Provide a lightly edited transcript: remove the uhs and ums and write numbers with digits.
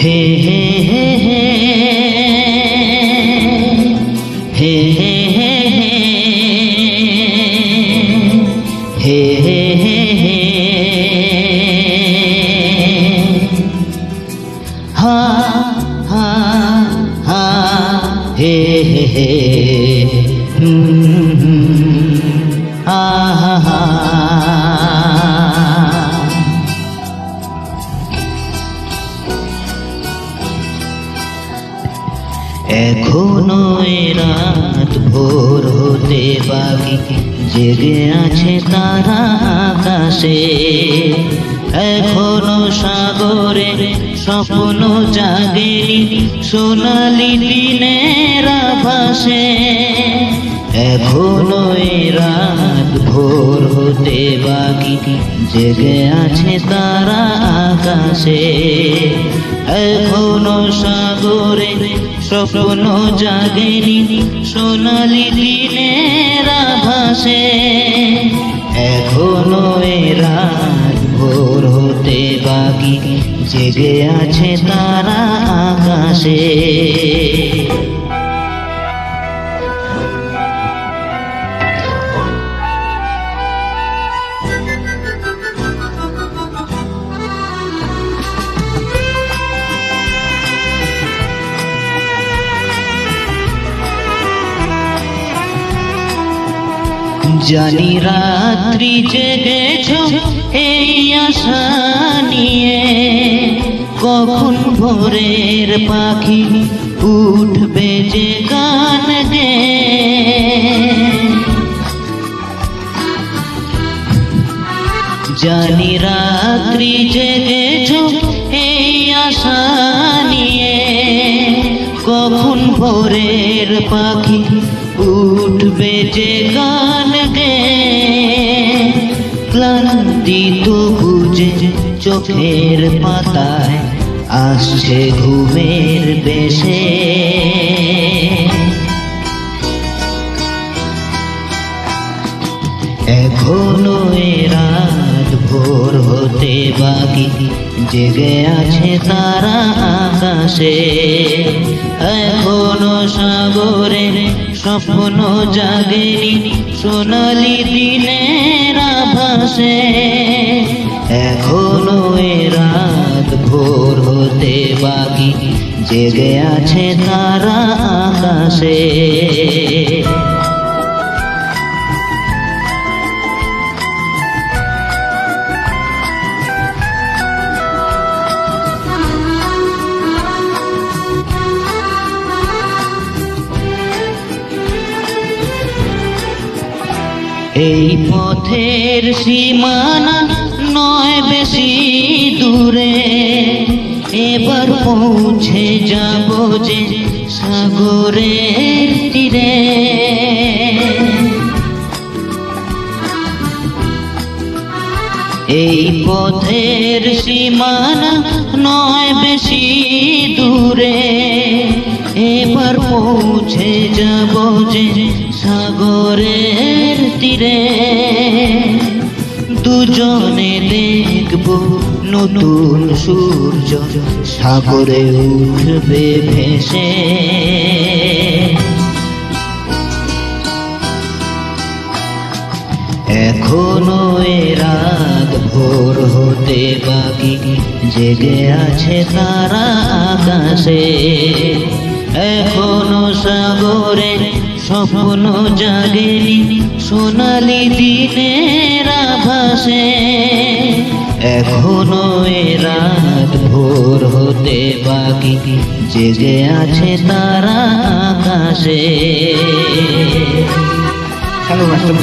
হে হে হে হে হে হে হে হে হে হা হা হা হে হে হে আহা এখনো রাত ভোর হতে বাকি, জেগে আছে তারা আকাশে। এখনো সাগরে স্বপ্ন জাগেনি, সোনালি দিনের আভাসে। এখনো রাত ভোর হতে বাকি, জেগে আছে তারা আকাশে। এখনো সাগরে স্বপ্ন জাগেনি, সোনালি দিনের আভাসে। এখনো রাত ভোর হতে বাকি, জেগে আছে তারা আকাশে। জানি রাত্রি জেগেছ এই আশা নিয়ে, কখন ভোরের পাখি উঠবে যে গান গেয়ে। জানি রাত্রি জেগেছ এই আশা নিয়ে, কখন ভোরের পাখি উঠবে যে গান গেয়ে। ক্লান্তি তো বুঝে চোখের পাতায় আসছে ঘুমের বেশে। এখনো রাত ভোর হতে বাকি, জেগে আছে তারা আকাশে। এখনো সাগরে স্বপ্ন জাগেনি, সোনালি দিনের আভাসে। এখনো রাত ভোর হতে বাকি, জেগে আছে তারা আকাশে। এই পথের সীমানা নয় বেশি দূরে, এবার পৌঁছে যাব যে সাগরের তীরে। এই পথের সীমানা নয় বেশি দূরে, এবার পৌঁছে যাব যে সাগরের তীরে। দুজনে দেখব নতুন সূর্য সাগরে উঠবে ভেসে। এখনো রাত ভোর হতে বাকি, জেগে আছে তারা আকাশে। এখনো সাগরে স্বপ্ন জাগেনি, সোনালি দিনের আভাসে। এখনো রাত ভোর হতে বাকি, জেগে আছে তারা আকাশে। Hello master,